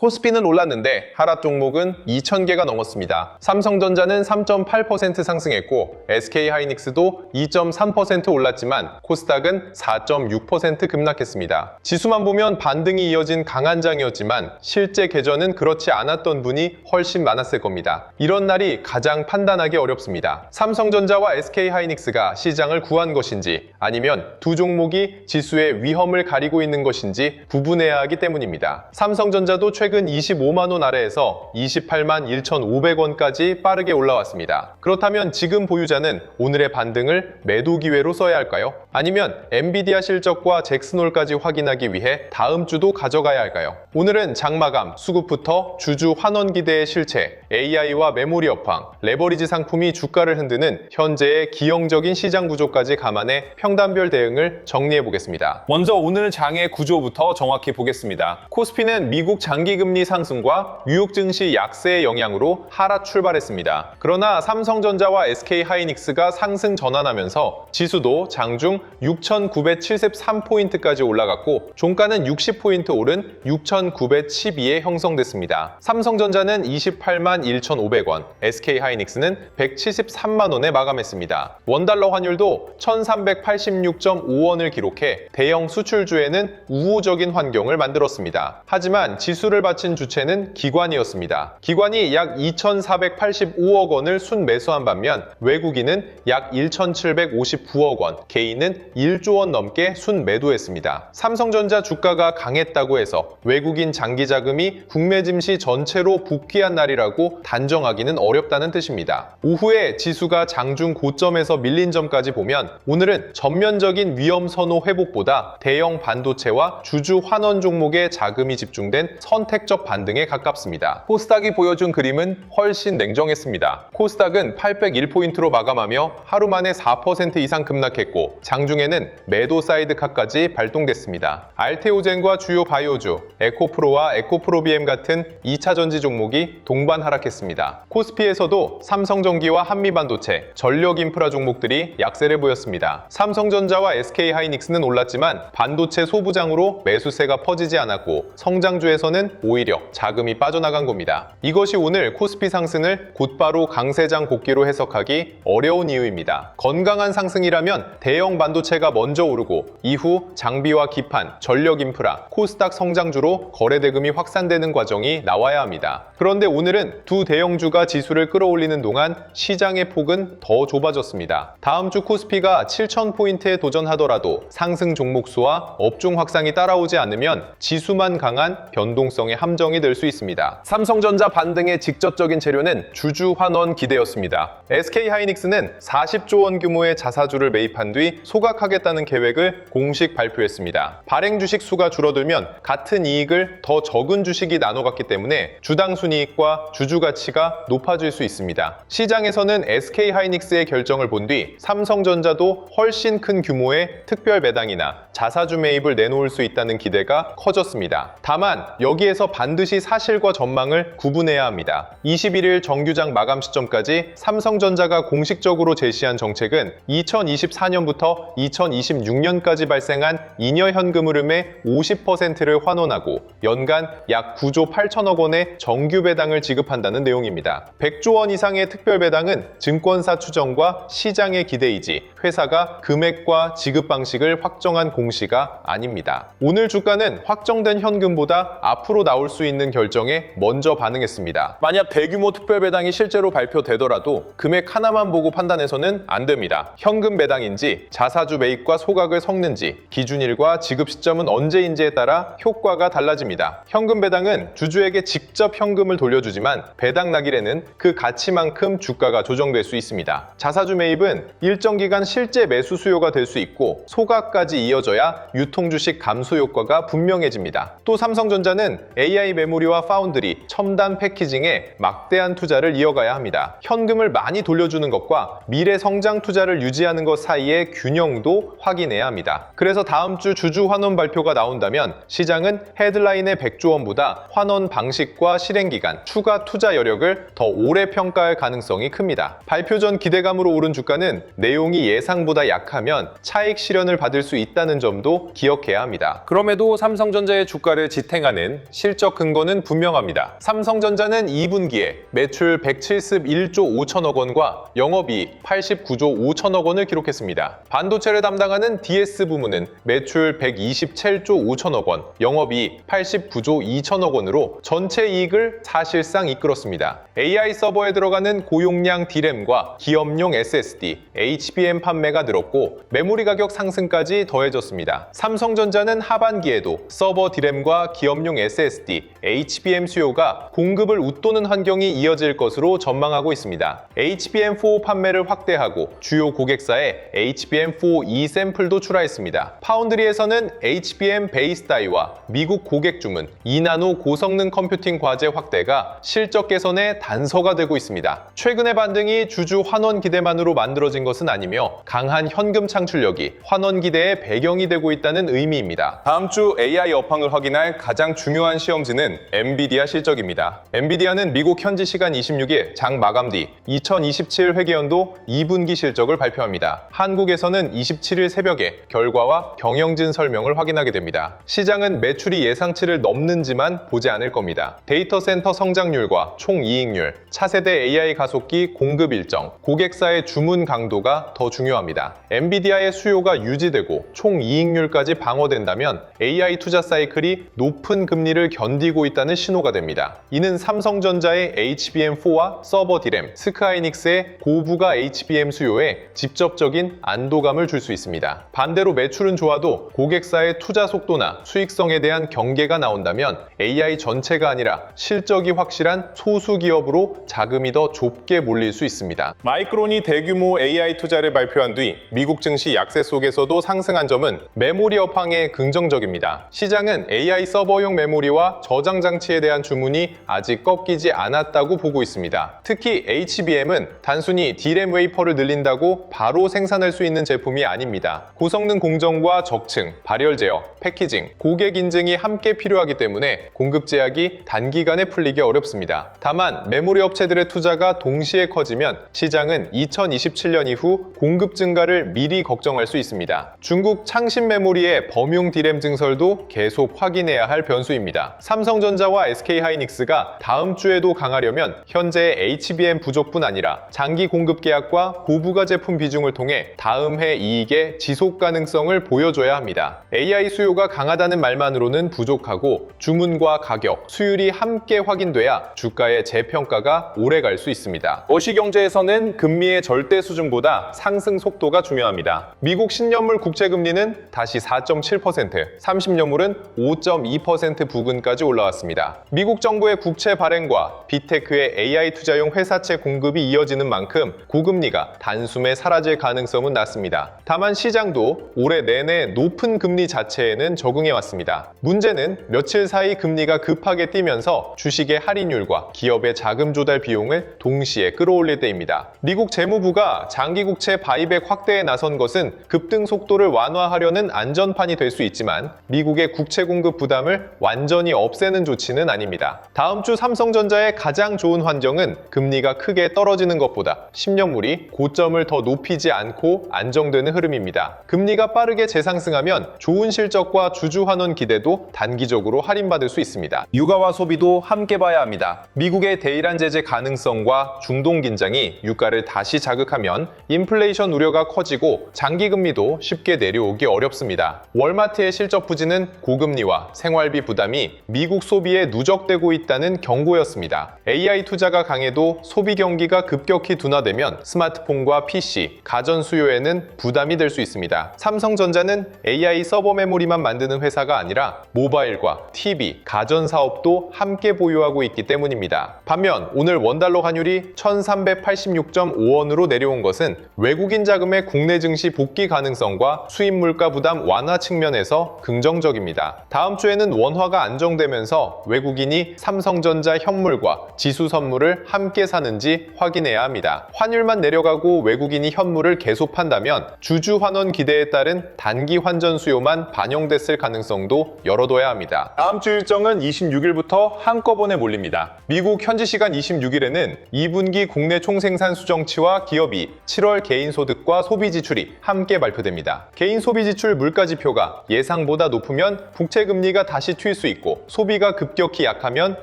코스피는 올랐는데 하락 종목은 2,000개가 넘었습니다. 삼성전자는 3.8% 상승했고 SK하이닉스도 2.3% 올랐지만 코스닥은 4.6% 급락했습니다. 지수만 보면 반등이 이어진 강한 장이었지만 실제 계전은 그렇지 않았던 분이 훨씬 많았을 겁니다. 이런 날이 가장 판단하기 어렵습니다. 삼성전자와 SK하이닉스가 시장을 구한 것인지 아니면 두 종목이 지수의 위험을 가리고 있는 것인지 구분해야 하기 때문입니다. 삼성전자도 최근 25만 원 아래에서 28만 1,500원까지 빠르게 올라왔습니다. 그렇다면 지금 보유자는 오늘의 반등을 매도 기회로 써야 할까요? 아니면 엔비디아 실적과 잭슨홀까지 확인하기 위해 다음 주도 가져가야 할까요? 오늘은 장마감, 수급부터 주주 환원 기대의 실체, AI와 메모리 업황, 레버리지 상품이 주가를 흔드는 현재의 기형적인 시장 구조까지 감안해 평단별 대응을 정리해 보겠습니다. 먼저 오늘 장의 구조부터 정확히 보겠습니다. 코스피는 미국 장기금리 상승과 뉴욕 증시 약세의 영향으로 하락 출발했습니다. 그러나 삼성전자와 SK하이닉스가 상승 전환하면서 지수도 장중 6,973포인트까지 올라갔고 종가는 60포인트 오른 6,912에 형성됐습니다. 삼성전자는 28만 1,500원, SK하이닉스는 173만 원에 마감했습니다. 원달러 환율도 1,386.5원을 기록해 대형 수출주에는 우호적인 환경을 만들었습니다. 하지만 지수를 바친 주체는 기관이었습니다. 기관이 약 2,485억 원을 순매수한 반면 외국인은 약 1,759억 원, 개인은 1조 원 넘게 순매도했습니다. 삼성전자 주가가 강했다고 해서 외국인 장기 자금이 국내 증시 전체로 복귀한 날이라고 단정하기는 어렵다는 뜻입니다. 오후에 지수가 장중 고점에서 밀린 점까지 보면 오늘은 전면적인 위험 선호 회복보다 대형 반도체와 주주 환원 종목에 자금이 집중된 선택적 반등에 가깝습니다. 코스닥이 보여준 그림은 훨씬 냉정했습니다. 코스닥은 801포인트로 마감하며 하루 만에 4% 이상 급락했고 장중에는 매도 사이드카까지 발동됐습니다. 알테오젠과 주요 바이오주, 에코프로와 에코프로비엠 같은 2차 전지 종목이 동반 하락했습니다. 코스피에서도 삼성전기와 한미반도체, 전력인프라 종목들이 약세를 보였습니다. 삼성전자와 SK하이닉스는 올랐지만 반도체 소부장으로 매수세가 퍼지지 않았고 성장주에서는 오히려 자금이 빠져나간 겁니다. 이것이 오늘 코스피 상승을 곧바로 강세장 복귀로 해석하기 어려운 이유입니다. 건강한 상승이라면 대형 반도체가 먼저 오르고 이후 장비와 기판, 전력인프라, 코스닥 성장주로 거래대금이 확산되는 과정이 나와야 합니다. 그런데 오늘은 두 대형주가 지수를 끌어올리는 동안 시장의 폭은 더 좁아졌습니다. 다음 주 코스피가 7,000포인트에 도전하더라도 상승 종목 수와 업종 확산이 따라오지 않으면 지수만 강한 변동성의 함정이 될 수 있습니다. 삼성전자 반등의 직접적인 재료는 주주 환원 기대였습니다. SK하이닉스는 40조 원 규모의 자사주를 매입한 뒤 소각하겠다는 계획을 공식 발표했습니다. 발행 주식 수가 줄어들면 같은 이익을 더 적은 주식이 나눠 갖기 때문에 주당 순이익과 주주 가치가 높아질 수 있습니다. 시장에서는 SK하이닉스의 결정을 본 뒤 삼성전자도 훨씬 큰 규모의 특별 배당이나 자사주 매입을 내놓을 수 있다는 기대가 커졌습니다. 다만 여기에서 반드시 사실과 전망을 구분해야 합니다. 21일 정규장 마감 시점까지 삼성전자가 공식적으로 제시한 정책은 2024년부터 2026년까지 발생한 잉여 현금 흐름의 50%를 환원하고 연간 약 9조 8천억 원의 정규 배당을 지급한다는 내용입니다. 100조 원 이상의 특별 배당은 증권사 추정과 시장의 기대이지 회사가 금액과 지급 방식을 확정한 공시가 아닙니다. 오늘 주가는 확정된 현금보다 앞으로 나올 수 있는 결정에 먼저 반응했습니다. 만약 대규모 특별 배당이 실제로 발표되더라도 금액 하나만 보고 판단해서는 안 됩니다. 현금 배당인지 자사주 매입과 소각을 섞는지 기준일과 지급 시점은 언제인지에 따라 효과가 달라집니다. 현금 배당은 주주에게 직접 현금을 돌려주지만 배당 낙일에는 그 가치만큼 주가가 조정될 수 있습니다. 자사주 매입은 일정 기간 실제 매수 수요가 될 수 있고 소각까지 이어져야 유통주식 감소 효과가 분명해집니다. 또 삼성전자는 AI 메모리와 파운드리, 첨단 패키징에 막대한 투자를 이어가야 합니다. 현금을 많이 돌려주는 것과 미래 성장 투자를 유지하는 것 사이의 균형도 확인해야 합니다. 그래서 다음 주 주주 환원 발표가 나온다면 시장은 헤드라인의 100조 원보다 환원 방식과 실행기간, 추가 투자 여력을 더 오래 평가할 가능성이 큽니다. 발표 전 기대감으로 오른 주가는 내용이 예상보다 약하면 차익 실현을 받을 수 있다는 점도 기억해야 합니다. 그럼에도 삼성전자의 주가를 지탱하는 실적 근거는 분명합니다. 삼성전자는 2분기에 매출 171조 5천억 원과 영업이익 89조 5천억 원을 기록했습니다. 반도체를 담당하는 DS 부문은 매출 127조 5천억 원, 영업이익 89조 2천억 원으로 전체 이익을 사실상 이끌었습니다. AI 서버에 들어가는 고용량 D램과 기업용 SSD, HBM 판매가 늘었고 메모리 가격 상승까지 더해졌습니다. 삼성전자는 하반기에도 서버 D램과 기업용 SSD, HBM 수요가 공급을 웃도는 환경이 이어질 것으로 전망하고 있습니다. HBM4 판매를 확대하고 주요 고객사에 HBM4E 샘플도 출하했습니다. 파운드리에서는 HBM 베이스 다이와 미국 고객 주문, 2나노 고성능 컴퓨팅 과제 확대가 실적 개선의 단서가 되고 있습니다. 최근의 반등이 주주 환원 기대만으로 만들어진 것은 아니며 강한 현금 창출력이 환원 기대의 배경이 되고 있다는 의미입니다. 다음 주 AI 업황을 확인할 가장 중요한 시험지는 엔비디아 실적입니다. 엔비디아는 미국 현지 시간 26일 장 마감 뒤 2027 회계연도 2분기 실적을 발표합니다. 한국에서는 27일 새벽에 결과와 경영진 설명을 확인하게 됩니다. 시장은 매출이 예상치를 넘는지만 보지 않을 겁니다. 데이터 센터 성장률과 총이익률, 차세대 AI 가속기 공급 일정, 고객사의 주문 강도가 더 중요합니다. 엔비디아의 수요가 유지되고 총이익률까지 방어된다면 AI 투자 사이클이 높은 금리를 견디고 있다는 신호가 됩니다. 이는 삼성전자의 HBM4와 서버 D램, 스크하이닉스의 고부가 HBM 수요에 직접적인 안도감을 줄 수 있습니다. 반대로 매출은 좋아도 고객사의 투자 속도나 수익성에 대한 경계가 나온다면 AI 전체가 아니라 실적이 확실한 소수 기업으로 자금이 더 좁게 몰릴 수 있습니다. 마이크론이 대규모 AI 투자를 발표한 뒤 미국 증시 약세 속에서도 상승한 점은 메모리 업황에 긍정적입니다. 시장은 AI 서버용 메모리와 저장 장치에 대한 주문이 아직 꺾이지 않았다고 보고 있습니다. 특히 HBM은 단순히 D램 웨이퍼를 늘린다고 바로 생산할 수 있는 제품이 아닙니다. 고성능 공정과 적층, 발열 제어, 패키징, 고객 인증이 함께 필요하기 때문에 공급 제약이 단기간에 풀리기 어렵습니다. 다만 메모리 업체들의 투자가 동시에 커지면 시장은 2027년 이후 공급 증가를 미리 걱정할 수 있습니다. 중국 창신 메모리의 범용 D램 증설도 계속 확인해야 할 변수입니다. 삼성전자와 SK하이닉스가 다음 주에도 강하려면 현재 HBM 부족뿐 아니라 장기 공급 계약과 고부가 제품 비중을 통해 다음 해 이익의 지속 가능성을 보여줘야 합니다. AI 수요가 강하다는 말만으로는 부족하고 주문과 가격, 수율이 함께 확인돼야 주가의 재평가가 오래 갈 수 있습니다. 거시경제에서는 금리의 절대 수준보다 상승 속도가 중요합니다. 미국 10년물 국채금리는 다시 4.7%, 30년물은 5.2% 부근까지 올라왔습니다. 미국 정부의 국채 발행과 빅테크의 AI 투자용 회사채 공급이 이어지는 만큼 고금리가 단숨에 사라질 가능성은 낮습니다. 다만 시장도 올해 내내 높은 금리 자체에는 적응해왔습니다. 문제는 며칠 사이 금리가 급하게 뛰면서 주식의 할인율과 기업의 자금 조달 비용을 동시에 끌어올릴 때입니다. 미국 재무부가 장기국채 바이백 확대에 나선 것은 급등 속도를 완화하려는 안전판이 될 수 있지만 미국의 국채 공급 부담을 완전히 없애는 조치는 아닙니다. 다음 주 삼성전자의 가장 좋은 환경은 금리가 크게 떨어지는 것보다 10년물이 고점을 더 높이지 않고 안정되는 흐름입니다. 금리가 빠르게 재상승하면 좋은 실적과 주주 환원 기대도 단기적으로 할인받을 수 있습니다. 유가와 소비도 함께 봐야 합니다. 미국의 대이란 제재 가능성과 중동 긴장이 유가를 다시 자극하면 인플레이션 우려가 커지고 장기 금리도 쉽게 내려오기 어렵습니다. 월마트의 실적 부진은 고금리와 생활비 부담이 미국 소비에 누적되고 있다는 경고였습니다. AI 투자가 강해도 소비 경기가 급격히 둔화되면 스마트폰과 PC, 가전 수요에는 부담이 될 수 있습니다. 삼성전자는 AI 서버 메모리만 만드는 회사가 아니라 모바일과 TV, 가전 사업도 함께 보유하고 있기 때문입니다. 반면 오늘 원달러 환율이 1386.5원으로 내려온 것은 외국인 자금의 국내 증시 복귀 가능성과 수입 물가 부담 완화 측면에서 긍정적입니다. 다음 주에는 원화가 안정되면서 외국인이 삼성전자 현물과 지수 선물을 함께 사는지 확인해야 합니다. 환율만 내려가고 외국인이 현물을 계속 판다면 주주 환원 기대에 따른 단기 환전 수요만 반영됐을 가능성도 열어둬야 합니다. 다음 주 일정은 26일부터 한꺼번에 몰립니다. 미국 현지 시간 26일에는 2분기 국내 총생산 수정치와 기업이 7월 개인소득과 소비지출이 함께 발표됩니다. 개인소비지출 물가지표가 예상보다 높으면 국채금리가 다시 튈 수 있고 소비가 급격히 약하면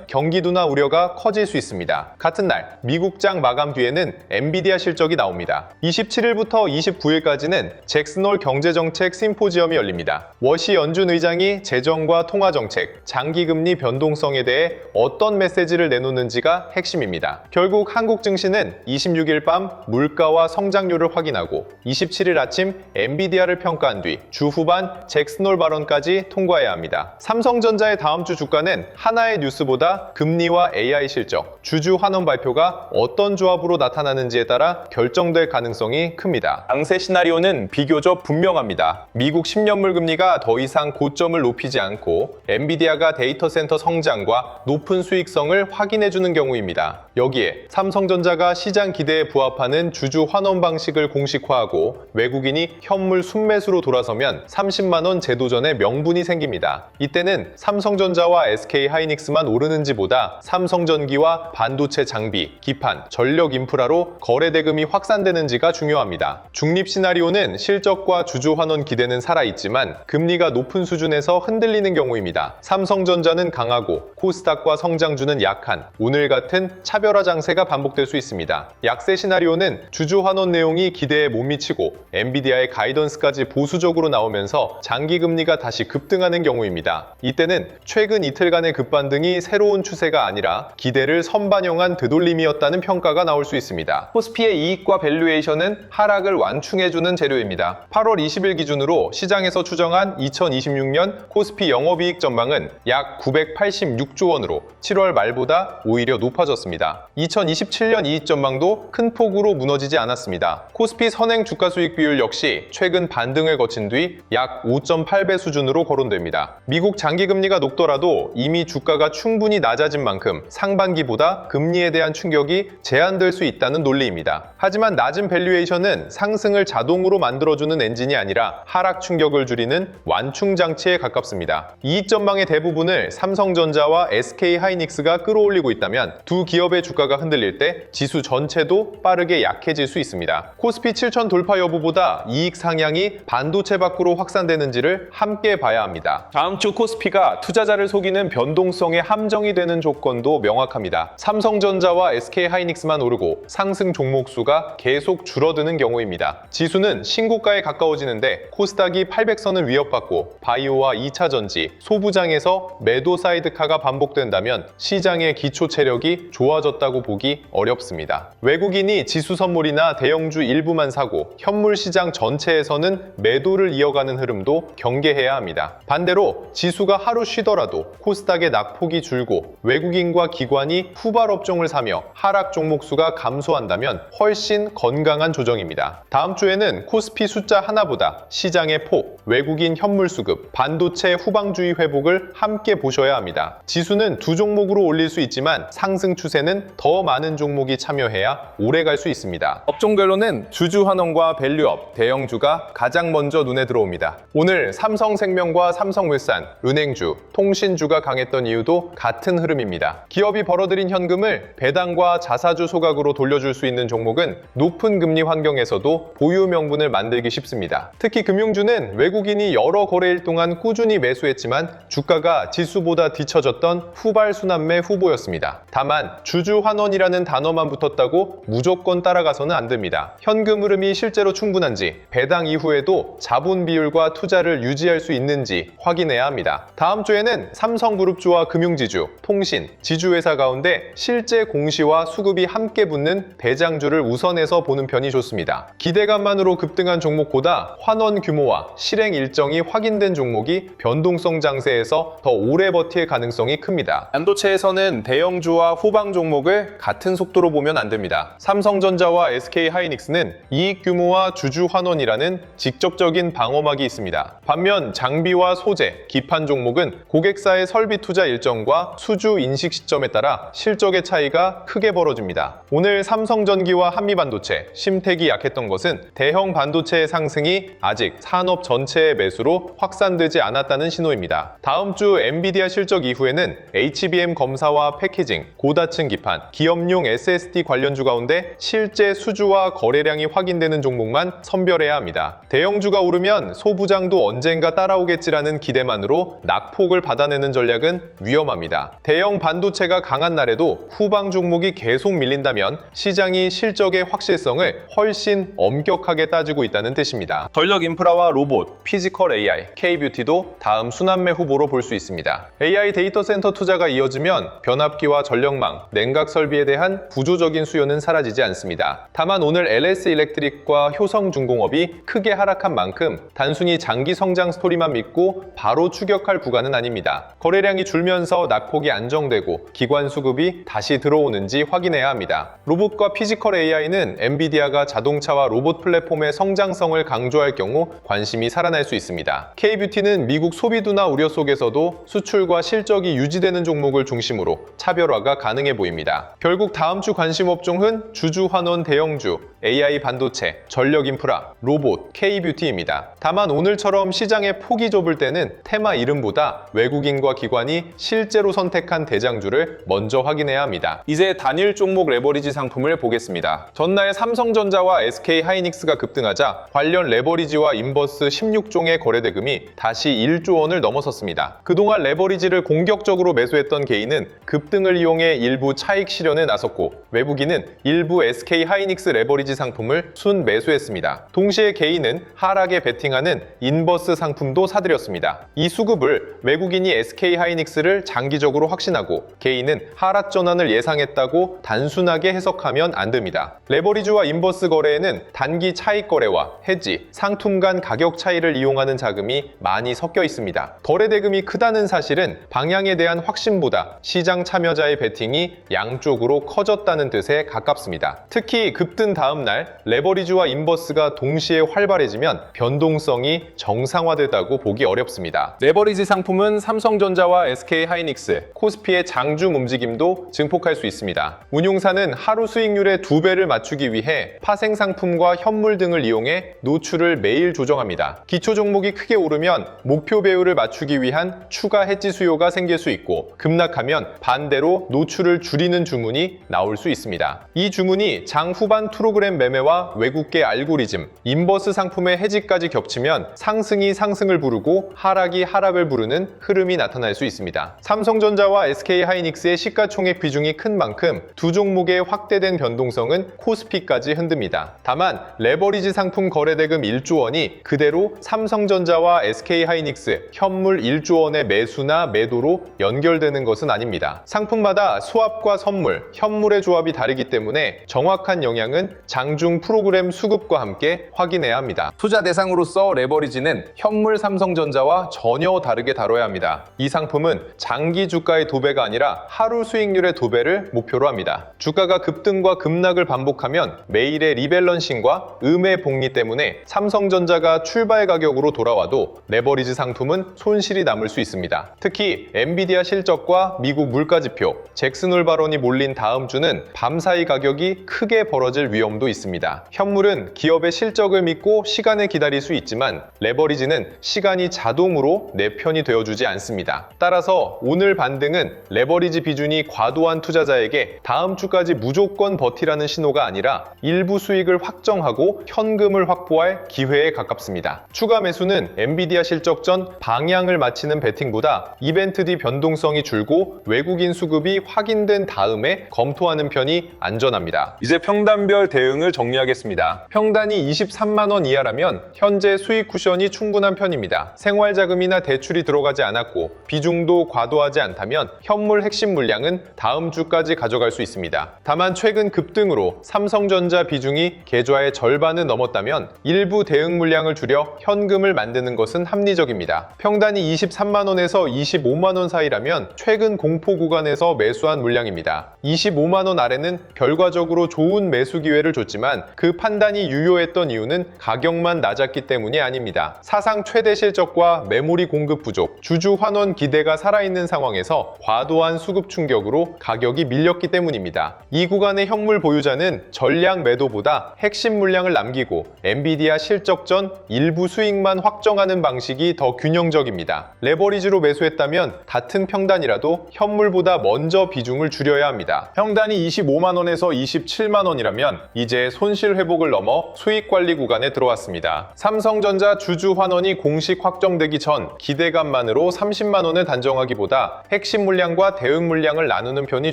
경기도나 우려가 커질 수 있습니다. 같은 날 미국장 마감 뒤에는 엔비디아 실적이 나옵니다. 27일부터 29일까지는 잭슨홀 경제정책 심포지엄이 열립니다. 워시 연준 의장이 재정과 통화정책, 장기금리 변동성에 대해 어떤 메시지를 내놓는지가 핵심입니다. 결국 한국 증시는 26일 밤 물가와 성장률을 확인하고 27일 아침 엔비디아를 평가한 뒤 주 후반 잭슨홀 발언까지 통과해야 합니다. 삼성전자의 다음 주 주가는 하나의 뉴스보다 금리와 AI 실적, 주주 환원 발표가 어떤 조합으로 나타나는지에 따라 결정될 가능성이 큽니다. 양세 시나리오는 비교적 분명합니다. 미국 10년물 금리가 더 이상 고점을 높이지 않고 엔비디아가 데이터 센터 성장과 높은 수익성을 확인해주는 경우입니다. 여기에 삼성전자가 시장 기대에 부합하는 주주 환원 방식을 공식화하고 외국인이 현물 순매수로 돌아서면 30만 원 제도전의 명분이 생깁니다. 이때는 삼성전자와 SK하이닉스만 오르는지보다 삼성전기와 반도체 장비, 기판, 전력 인프라로 거래 대금이 확산되는지가 중요합니다. 중립 시나리오는 실적과 주주 환원 기대는 살아있지만 금리가 높은 수준에서 흔들리는 경우입니다. 삼성전자는 강하고 코스닥과 성장주는 약한 오늘 같은 차별화 장세가 반복될 수 있습니다. 약세 시나리오는 주주 환원 내용이 기대에 못 미치고 엔비디아의 가이던스까지 보수적으로 나오면서 장기 금리가 다시 급등하는 경우입니다. 이때는 최근 이틀간의 급반등이 새로운 추세가 아니라 기대를 선반영한 되돌림이었다는 평가가 나올 수 있습니다. 코스피의 이익과 밸류에이션은 하락을 완충해주는 재료입니다. 8월 20일 기준으로 시장에서 추정한 2026년 코스피 영업이익 전망은 약 986조 원으로 7월 말보다 오히려 높아졌습니다. 2027년 이익 전망도 큰 폭으로 무너지지 않았습니다. 코스피 선행 주가 수익 비율 역시 최근 반등을 거친 뒤 약 5.8배 수준으로 거론됩니다. 미국 장기금리가 높더라도 이미 주가가 충분히 낮아진 만큼 상반기보다 금리에 대한 충격이 제한될 수 있다는 논리입니다. 하지만 낮은 밸류에이션은 상승을 자동으로 만들어주는 엔진이 아니라 하락 충격을 줄이는 완충 장치에 가깝습니다. 이익 전망의 대부분을 삼성전자와 SK하이닉스가 끌어올리고 있다면 두 기업의 주가가 흔들릴 때 지수 전체도 빠르게 약해질 수 있습니다. 코스피 7천 돌파 여부보다 이익 상향이 반도체 밖으로 확산되는지를 함께 봐야 합니다. 다음 주 코스피가 투자자를 속이는 변동성에 함정이 되는 조건도 명확합니다. 삼성전자와 SK하이닉스만 오르고 상승 종목 수가 계속 줄어드는 경우입니다. 지수는 신고가에 가까워지는데 코스닥이 800선을 위협받고 바이오와 2차전지, 소부장에서 매도 사이드카가 반복된다면 시장의 기초 체력이 좋아졌다고 보기 어렵습니다. 외국인이 지수 선물이나 대형주 일부만 사고 현물 시장 전체에서는 매도를 이어가는 흐름도 경계해야 합니다. 반대로 지수가 하루 쉬더라도 코스닥의 낙폭이 줄고 외국인과 기관이 후발 업종을 사며 하락 종목 수가 감소한다면 훨씬 건강한 조정입니다. 다음 주에는 코스피 숫자 하나보다 시장의 폭, 외국인 현물 수급, 반도체 후방주의 회복을 함께 보셔야 합니다. 지수는 두 종목으로 올릴 수 있지만 상승 추세는 더 많은 종목이 참여해야 오래 갈 수 있습니다. 업종별로는 주주 환원과 밸류업, 대형주가 가장 먼저 눈에 들어옵니다. 오늘 삼성생명과 삼성물산, 은행주, 통신주가 강했던 이유도 같은 흐름입니다. 기업이 벌어들인 현금을 배당과 자사주 소각으로 돌려줄 수 있는 종목은 높은 금리 환경에서도 보유 명분을 만들기 쉽습니다. 특히 금융주는 외국인이 여러 거래일 동안 꾸준히 매수했지만 주가가 지수보다 뒤처졌던 후발 순환매 후보였습니다. 다만 주주 환원이라는 단어만 붙었다고 무조건 따라가서는 안 됩니다. 현금 흐름이 실제로 충분한지, 배당 이후에도 자본 비율과 투자를 유지할 수 있는지 확인해야 합니다. 다음 주에는 삼성그룹주와 금융지주, 통신, 지주회사 가운데 실제 공시와 수급이 함께 붙는 대장주를 우선해서 보는 편이 좋습니다. 기대감만으로 급등한 종목보다 환원 규모와 실행 일정이 확인된 종목이 변동성 장세에서 더 오래 버틸 가능성이 큽니다. 반도체에서는 대형주와 후방 종목을 같은 속도로 보면 안 됩니다. 삼성전자와 SK하이닉스는 이익 규모와 주주 환원이라는 직접적인 방어막이 있습니다. 반면 장비와 소재, 기판 종목은 고객사의 설비 투자 일정과 수주 인식 시점에 따라 실적의 차이가 크게 벌어집니다. 오늘 삼성전기와 한미반도체, 심택이 약했던 것은 대형 반도체의 상승이 아직 산업 전체의 매수로 확산되지 않았다는 신호입니다. 다음 주 엔비디아 실적 이후에는 HBM 검사와 패키징, 고다층 기판, 기업용 SSD 관련주 가운데 실제 수주와 거래량이 확인되는 종목만 선별해야 합니다. 대형주가 오르면 소부장도 언젠가 따라오겠지라는 기대만으로 낙폭을 받아내는 받아내는 전략은 위험합니다. 대형 반도체가 강한 날에도 후방 종목이 계속 밀린다면 시장이 실적의 확실성을 훨씬 엄격하게 따지고 있다는 뜻입니다. 전력 인프라와 로봇, 피지컬 AI, K-뷰티도 다음 순환매 후보로 볼 수 있습니다. AI 데이터 센터 투자가 이어지면 변압기와 전력망, 냉각 설비에 대한 구조적인 수요는 사라지지 않습니다. 다만 오늘 LS 일렉트릭과 효성중공업이 크게 하락한 만큼 단순히 장기 성장 스토리만 믿고 바로 추격할 구간은 아닙니다. 거래량이 줄면서 낙폭이 안정되고 기관 수급이 다시 들어오는지 확인해야 합니다. 로봇과 피지컬 AI는 엔비디아가 자동차와 로봇 플랫폼의 성장성을 강조할 경우 관심이 살아날 수 있습니다. K-뷰티는 미국 소비 둔화 우려 속에서도 수출과 실적이 유지되는 종목을 중심으로 차별화가 가능해 보입니다. 결국 다음 주 관심 업종은 주주 환원 대형주, AI 반도체, 전력 인프라, 로봇, K-뷰티입니다. 다만 오늘처럼 시장의 폭이 좁을 때는 테마 이름보다 외국인과 기관이 실제로 선택한 대장주를 먼저 확인해야 합니다. 이제 단일 종목 레버리지 상품을 보겠습니다. 전날 삼성전자와 SK하이닉스가 급등하자 관련 레버리지와 인버스 16종의 거래 대금이 다시 1조 원을 넘어섰습니다. 그동안 레버리지를 공격적으로 매수했던 개인은 급등을 이용해 일부 차익 실현에 나섰고 외국인은 일부 SK하이닉스 레버리지 상품을 순 매수했습니다. 동시에 개인은 하락에 베팅하는 인버스 상품도 사들였습니다. 이 수급을 외국인이 SK하이닉스를 장기적으로 확신하고 개인은 하락 전환을 예상했다고 단순하게 해석하면 안 됩니다. 레버리지와 인버스 거래에는 단기 차익 거래와 해지, 상품 간 가격 차이를 이용하는 자금이 많이 섞여 있습니다. 거래 대금이 크다는 사실은 방향에 대한 확신보다 시장 참여자의 베팅이 양쪽으로 커졌다는 뜻에 가깝습니다. 특히 급등 다음 날 레버리지와 인버스가 동시에 활발해지면 변동성이 정상화되다고 보기 어렵습니다. 레버리지 상품은 삼성전자와 SK하이닉스, 코스피의 장중 움직임도 증폭할 수 있습니다. 운용사는 하루 수익률의 2배를 맞추기 위해 파생 상품과 현물 등을 이용해 노출을 매일 조정합니다. 기초 종목이 크게 오르면 목표 배율을 맞추기 위한 추가 해지 수요가 생길 수 있고 급락하면 반대로 노출을 줄이는 주문이 나올 수 있습니다. 이 주문이 장 후반 프로그램 매매와 외국계 알고리즘, 인버스 상품의 해지까지 겹치면 상승이 상승을 부르고 하락이 하락을 부르는 흐름이 나타날 수 있습니다. 삼성전자와 SK하이닉스의 시가총액 비중이 큰 만큼 두 종목의 확대된 변동성은 코스피까지 흔듭니다. 다만 레버리지 상품 거래대금 1조 원이 그대로 삼성전자와 SK하이닉스 현물 1조 원의 매수나 매도로 연결되는 것은 아닙니다. 상품마다 수합과 선물, 현물의 조합이 다르기 때문에 정확한 영향은 장중 프로그램 수급과 함께 확인해야 합니다. 투자 대상으로서 레버리지는 현물 삼성전자와 전혀 다르게 다뤄야 합니다. 이 상품은 장기 주가의 도배가 아니라 하루 수익률의 도배를 목표로 합니다. 주가가 급등과 급락을 반복하면 매일의 리밸런싱과 음의 복리 때문에 삼성전자가 출발 가격으로 돌아와도 레버리지 상품은 손실이 남을 수 있습니다. 특히 엔비디아 실적과 미국 물가지표, 잭슨홀 발언이 몰린 다음 주는 밤사이 가격이 크게 벌어질 위험도 있습니다. 현물은 기업의 실적을 믿고 시간을 기다릴 수 있지만 레버리지는 시간이 자동으로 내 편이 되어주지 않습니다. 따라서 오늘 반등은 레버리지 비중이 과도한 투자자에게 다음 주까지 무조건 버티라는 신호가 아니라 일부 수익을 확정하고 현금을 확보할 기회에 가깝습니다. 추가 매수는 엔비디아 실적 전 방향을 맞히는 베팅보다 이벤트 뒤 변동성이 줄고 외국인 수급이 확인된 다음에 검토하는 편이 안전합니다. 이제 평단별 대응을 정리하겠습니다. 평단이 23만 원 이하라면 현재 수익 쿠션이 충분한 편입니다. 생활자금이나 대출이 들어가지 않았고 비중도 과도하지 않다면 현물 핵심 물량은 다음 주까지 가져갈 수 있습니다. 다만 최근 급등으로 삼성전자 비중이 계좌의 절반을 넘었다면 일부 대응 물량을 줄여 현금을 만드는 것은 합리적입니다. 평단이 23만 원에서 25만 원 사이라면 최근 공포 구간에서 매수한 물량입니다. 25만 원 아래는 결과적으로 좋은 매수 기회를 줬지만 그 판단이 유효했던 이유는 가격만 낮았기 때문이 아닙니다. 사상 최대 실적과 메모리 공급 부족, 주주 환원 기대가 살아있는 상황에서 과도한 수급 충격으로 가격이 밀렸기 때문입니다. 이 구간의 현물 보유자는 전량 매도보다 핵심 물량을 남기고 엔비디아 실적 전 일부 수익만 확정하는 방식이 더 균형적입니다. 레버리지로 매수했다면 같은 평단이라도 현물보다 먼저 비중을 줄여야 합니다. 평단이 25만 원에서 27만 원이라면 이제 손실 회복을 넘어 수익 관리 구간에 들어왔습니다. 삼성전자 주주 환원이 공식 확정되기 전 기대감만으로 30만 원을 단정하기보다 핵심 물량과 대응 물량을 나누는 편이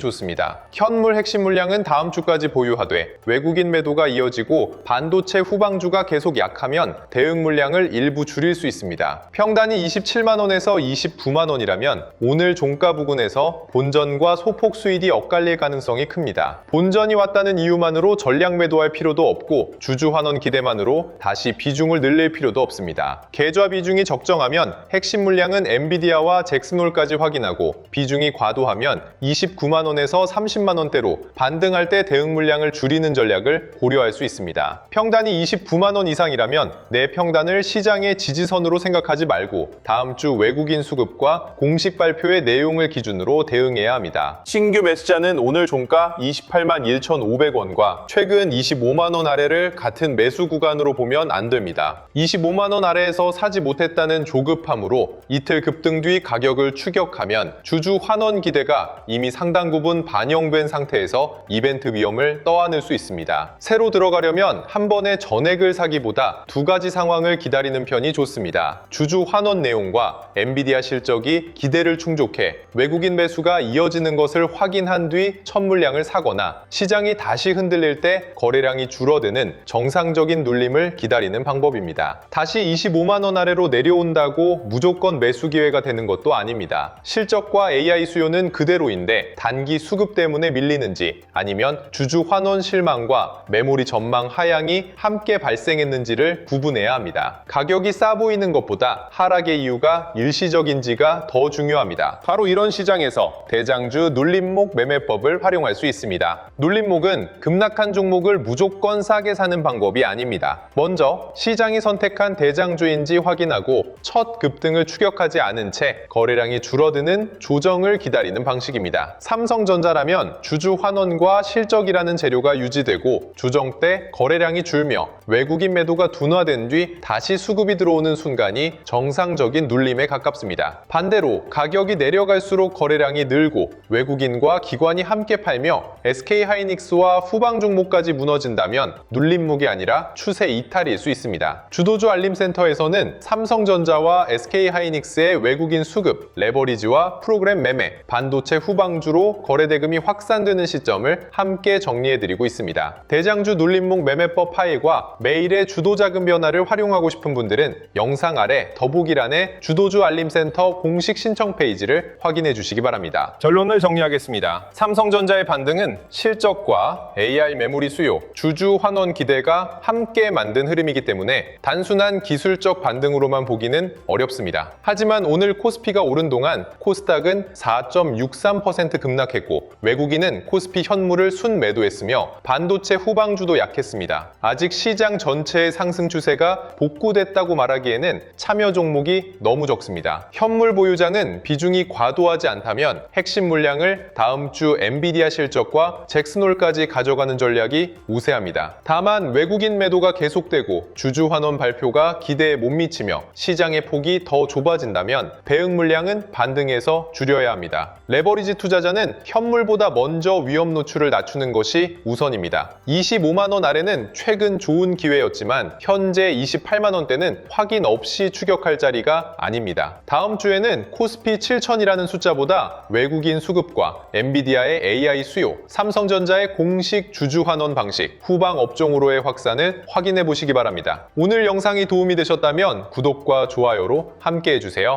좋습니다. 현물 핵심 물량은 다음 주까지 보유하되 외국인 매도가 이어지고 반도체 후방주가 계속 약하면 대응 물량을 일부 줄일 수 있습니다. 평단이 27만 원에서 29만 원이라면 오늘 종가 부근에서 본전과 소폭 수익이 엇갈릴 가능성이 큽니다. 본전이 왔다는 이유만으로 전량 매도할 필요도 없고 주주 환원 기대만으로 다시 비중을 늘릴 필요도 없습니다. 계좌 비중이 적정하면 핵심 물량은 엔비디아와 잭슨홀까지 확인하고 비중이 과도하면 29만 원에서 30만 원대로 반등할 때 대응 물량을 줄이는 전략을 고려할 수 있습니다. 평단이 29만 원 이상이라면 내 평단을 시장의 지지선으로 생각하지 말고 다음 주 외국인 수급과 공식 발표의 내용을 기준으로 대응해야 합니다. 신규 매수자는 오늘 종가 28만 1,500원과 최근 25만 원 아래를 같은 매수 구간으로 보면 안 됩니다. 25만 원 아래에서 사지 못했다는 조급함으로 이틀 급등 뒤 가격을 추격하면 주주 환원 기대가 이미 상당 부분 반영된 상태에서 이벤트 위험을 떠안을 수 있습니다. 새로 들어가려면 한 번에 전액을 사기보다 두 가지 상황을 기다리는 편이 좋습니다. 주주 환원 내용과 엔비디아 실적이 기대를 충족해 외국인 매수가 이어지는 것을 확인한 뒤 첫 물량을 사거나 시장이 다시 흔들릴 때 거래량이 줄어드는 정상적인 눌림을 기다리는 방법입니다. 다시 25만 원 아래로 내려온다고 무조건 매수 기회가 되는 것도 아닙니다. 실적과 AI 수요는 그대로인데 단기 수급 때문에 밀리는지 아니면 주주 환원 실망과 메모리 전망 하향이 함께 발생했는지를 구분해야 합니다. 가격이 싸 보이는 것보다 하락의 이유가 일시적인지가 더 중요합니다. 바로 이런 시장에서 대장주 눌림목 매매법을 활용할 수 있습니다. 눌림목은 급락한 종목을 무조건 싸게 사는 방법이 아닙니다. 먼저 시장이 선택한 대장주인지 확인하고 첫 급등을 추격하지 않은 채 거래량이 줄어드는 조정을 기다리는 방식입니다. 삼성전자라면 주주 환원과 실적이라는 재료가 유지되고 조정 때 거래량이 줄며 외국인 매도가 둔화된 뒤 다시 수급이 들어오는 순간이 정상적인 눌림에 가깝습니다. 반대로 가격이 내려갈수록 거래량이 늘고 외국인과 기관이 함께 팔며 SK하이닉스와 후방 종목까지 무너진다면 눌림목이 아니라 추세 이탈일 수 있습니다. 주도주 알림센터에서는 삼성전자와 SK하이닉스의 외국인 수급, 레버리지와 프로그램 매매, 반도체 후방주로 거래대금이 확산되는 시점을 함께 정리해드리고 있습니다. 대장주 눌림목 매매법 파일과 매일의 주도자금 변화를 활용하고 싶은 분들은 영상 아래 더보기란에 주도주 알림센터 공식 신청 페이지를 확인해 주시기 바랍니다. 결론을 정리하겠습니다. 삼성전자의 반등은 실적과 AI 메모리 수요, 주주 환원 기대가 함께 만든 흐름이기 때문에 단순한 기술적 반등으로만 보기는 어렵습니다. 하지만 오늘 코스피가 오른 동안 코스닥은 4.63% 급락했고 외국인은 코스피 현물을 순매도했으며 반도체 후방주도 약했습니다. 아직 시장 전체의 상승 추세가 복구됐다고 말하기에는 참여 종목이 너무 적습니다. 현물 보유자는 비중이 과도하지 않다면 핵심 물량을 다음 주 엔비디아 실적과 잭슨홀까지 가져가는 전략이 우세합니다. 다만 외국인 매도가 계속되고 주주 환원 발표가 기대에 못 미치며 시장의 폭이 더 좁아진다면 대응 물량은 반등해서 줄여야 합니다. 레버리지 투자자는 현물보다 먼저 위험 노출을 낮추는 것이 우선입니다. 25만 원 아래는 최근 좋은 기회였지만 현재 28만 원대는 확인 없이 추격할 자리가 아닙니다. 다음 주에는 코스피 7000이라는 숫자보다 외국인 수급과 엔비디아의 AI 수요, 삼성전자의 공식 주주 환원 방식, 후방 업종으로의 확산을 확인해 보시기 바랍니다. 오늘 영상이 도움이 되셨다면 구독과 좋아요로 함께 해주세요.